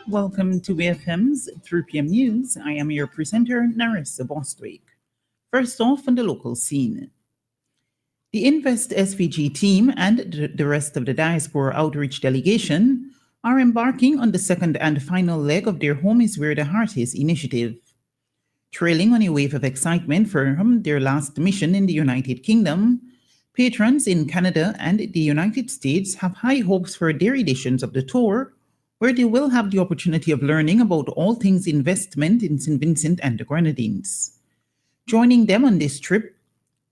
Welcome to BFM's 3 p.m. News. I am your presenter, Narissa Bostwick. First off, on the local scene. The Invest SVG team and the rest of the Diaspora Outreach Delegation are embarking on the second and final leg of their Home is Where the Heart Is initiative. Trailing on a wave of excitement from their last mission in the United Kingdom, patrons in Canada and the United States have high hopes for their editions of the tour, where they will have the opportunity of learning about all things investment in St. Vincent and the Grenadines. Joining them on this trip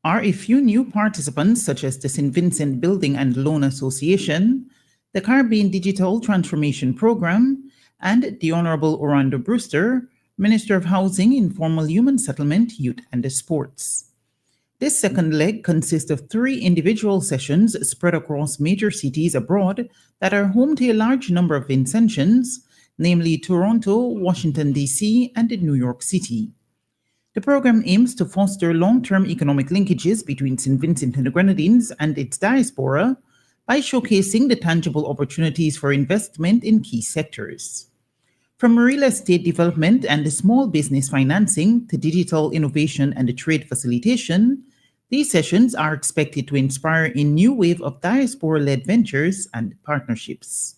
are a few new participants such as the St. Vincent Building and Loan Association, the Caribbean Digital Transformation Program, and the Honorable Orlando Brewster, Minister of Housing, Informal Human Settlement, Youth and Sports. This second leg consists of 3 individual sessions spread across major cities abroad that are home to a large number of Vincentians, namely Toronto, Washington, D.C., and New York City. The program aims to foster long-term economic linkages between St. Vincent and the Grenadines and its diaspora by showcasing the tangible opportunities for investment in key sectors. From real estate development and small business financing to digital innovation and trade facilitation, these sessions are expected to inspire a new wave of diaspora-led ventures and partnerships.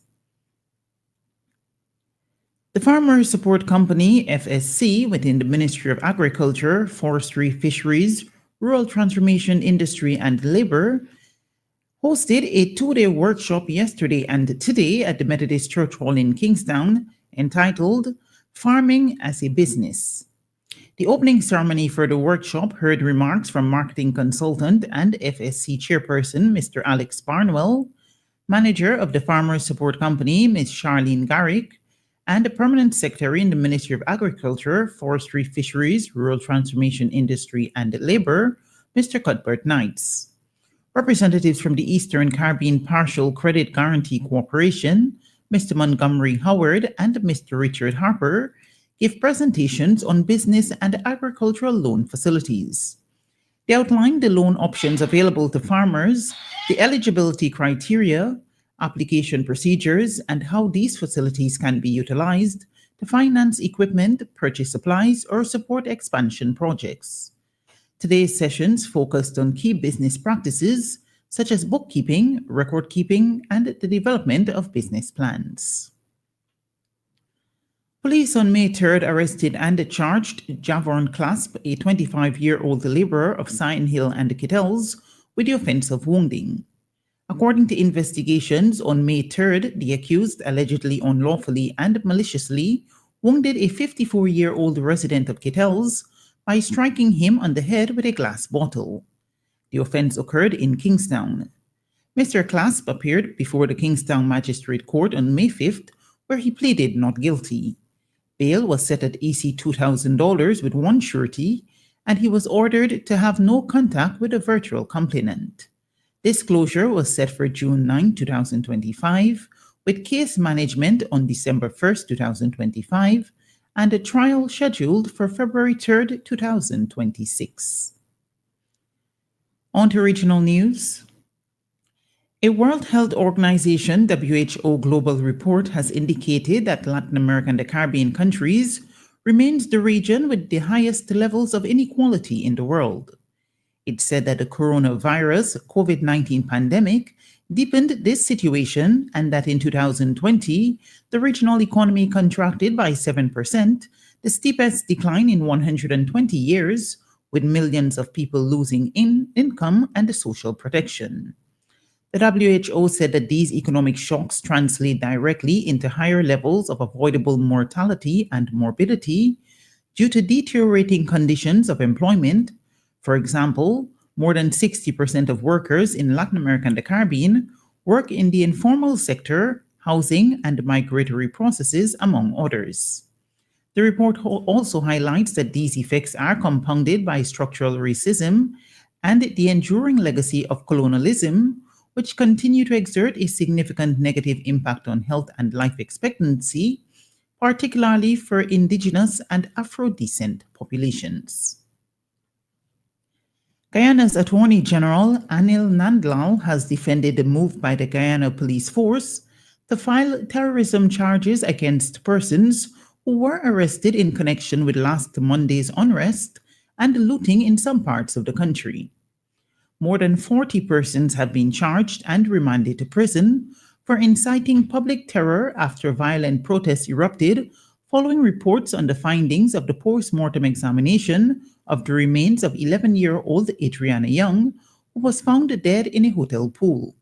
The Farmer Support Company, FSC, within the Ministry of Agriculture, Forestry, Fisheries, Rural Transformation, Industry, and Labor, hosted a 2-day workshop yesterday and today at the Methodist Church Hall in Kingstown, entitled Farming as a Business. The opening ceremony for the workshop heard remarks from marketing consultant and FSC chairperson Mr. Alex Barnwell, manager of the Farmers Support Company Ms. Charlene Garrick, and the permanent secretary in the Ministry of Agriculture, Forestry, Fisheries, Rural Transformation, Industry, and Labor, Mr. Cuthbert Knights. Representatives from the Eastern Caribbean Partial Credit Guarantee Corporation, Mr. Montgomery Howard and Mr. Richard Harper, give presentations on business and agricultural loan facilities. They outlined the loan options available to farmers, the eligibility criteria, application procedures, and how these facilities can be utilized to finance equipment, purchase supplies, or support expansion projects. Today's sessions focused on key business practices such as bookkeeping, record keeping, and the development of business plans. Police on May 3rd arrested and charged Javon Clasp, a 25-year-old laborer of Sion Hill and Kettles, with the offense of wounding. According to investigations, on May 3rd, the accused allegedly unlawfully and maliciously wounded a 54-year-old resident of Kettles by striking him on the head with a glass bottle. The offense occurred in Kingstown. Mr. Clasp appeared before the Kingstown Magistrate Court on May 5th, where he pleaded not guilty. Bail was set at $2,000 with one surety, and he was ordered to have no contact with a virtual complainant. Disclosure was set for June 9, 2025, with case management on December 1st, 2025, and a trial scheduled for February 3rd, 2026. On to regional news. A World Health Organization WHO global report has indicated that Latin America and the Caribbean countries remains the region with the highest levels of inequality in the world. It said that the coronavirus COVID-19 pandemic deepened this situation and that in 2020, the regional economy contracted by 7%, the steepest decline in 120 years, with millions of people losing income and social protection. The WHO said that these economic shocks translate directly into higher levels of avoidable mortality and morbidity due to deteriorating conditions of employment. For example, more than 60% of workers in Latin America and the Caribbean work in the informal sector, housing, and migratory processes, among others. The report also highlights that these effects are compounded by structural racism and the enduring legacy of colonialism, which continue to exert a significant negative impact on health and life expectancy, particularly for Indigenous and Afro-descent populations. Guyana's Attorney General Anil Nandlal has defended the move by the Guyana Police Force to file terrorism charges against persons who were arrested in connection with last Monday's unrest and looting in some parts of the country. More than 40 persons have been charged and remanded to prison for inciting public terror after violent protests erupted following reports on the findings of the post-mortem examination of the remains of 11-year-old Adriana Young, who was found dead in a hotel pool.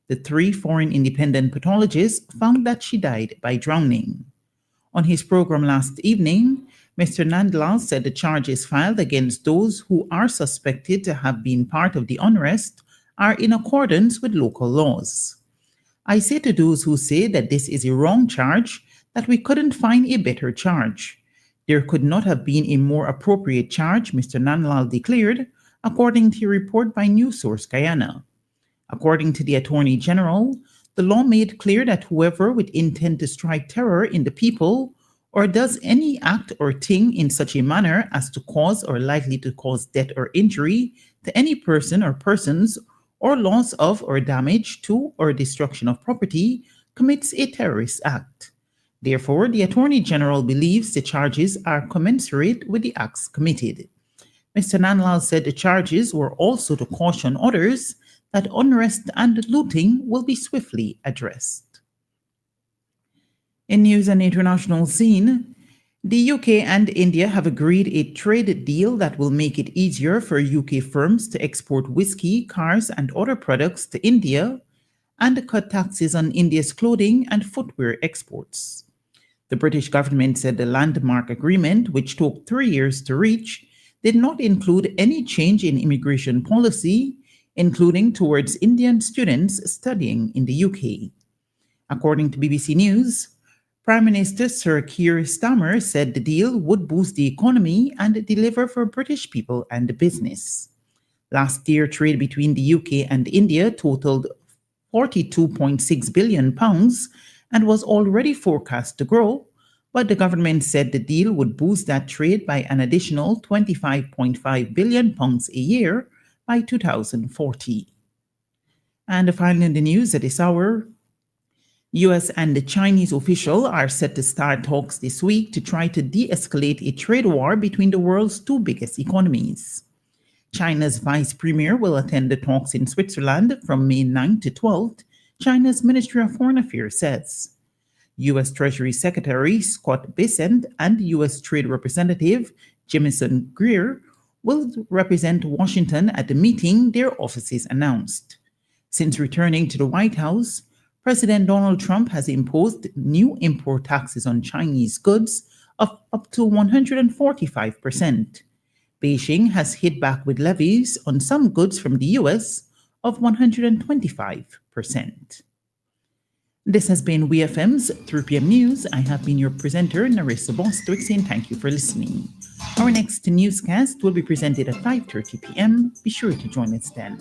The 3 foreign independent pathologists found that she died by drowning. On his program last evening, Mr. Nandlal said the charges filed against those who are suspected to have been part of the unrest are in accordance with local laws. I say to those who say that this is a wrong charge that we couldn't find a better charge. There could not have been a more appropriate charge, Mr. Nandlal declared, according to a report by News Source Guyana. According to the Attorney General, the law made clear that whoever with intent to strike terror in the people or does any act or thing in such a manner as to cause or likely to cause death or injury to any person or persons or loss of or damage to or destruction of property commits a terrorist act. Therefore, the Attorney General believes the charges are commensurate with the acts committed. Mr. Nandlal said the charges were also to caution others that unrest and looting will be swiftly addressed. In news and international scene, the UK and India have agreed a trade deal that will make it easier for UK firms to export whiskey, cars, and other products to India and cut taxes on India's clothing and footwear exports. The British government said the landmark agreement, which took 3 years to reach, did not include any change in immigration policy, including towards Indian students studying in the UK. According to BBC News, Prime Minister Sir Keir Starmer said the deal would boost the economy and deliver for British people and business. Last year, trade between the UK and India totaled £42.6 billion and was already forecast to grow, but the government said the deal would boost that trade by an additional £25.5 billion a year by 2040. And finally in the news at this hour, US and the Chinese officials are set to start talks this week to try to de-escalate a trade war between the world's 2 biggest economies. China's vice premier will attend the talks in Switzerland from May 9 to 12th, China's Ministry of Foreign Affairs says. U.S. Treasury Secretary Scott Bessent and U.S. Trade Representative Jamieson Greer will represent Washington at the meeting, their offices announced. Since returning to the White House, President Donald Trump has imposed new import taxes on Chinese goods of up to 145%. Beijing has hit back with levies on some goods from the U.S. of 125%. This has been WeFM's 3 p.m. News. I have been your presenter, Narissa Bostwick, saying thank you for listening. Our next newscast will be presented at 5:30 p.m. Be sure to join us then.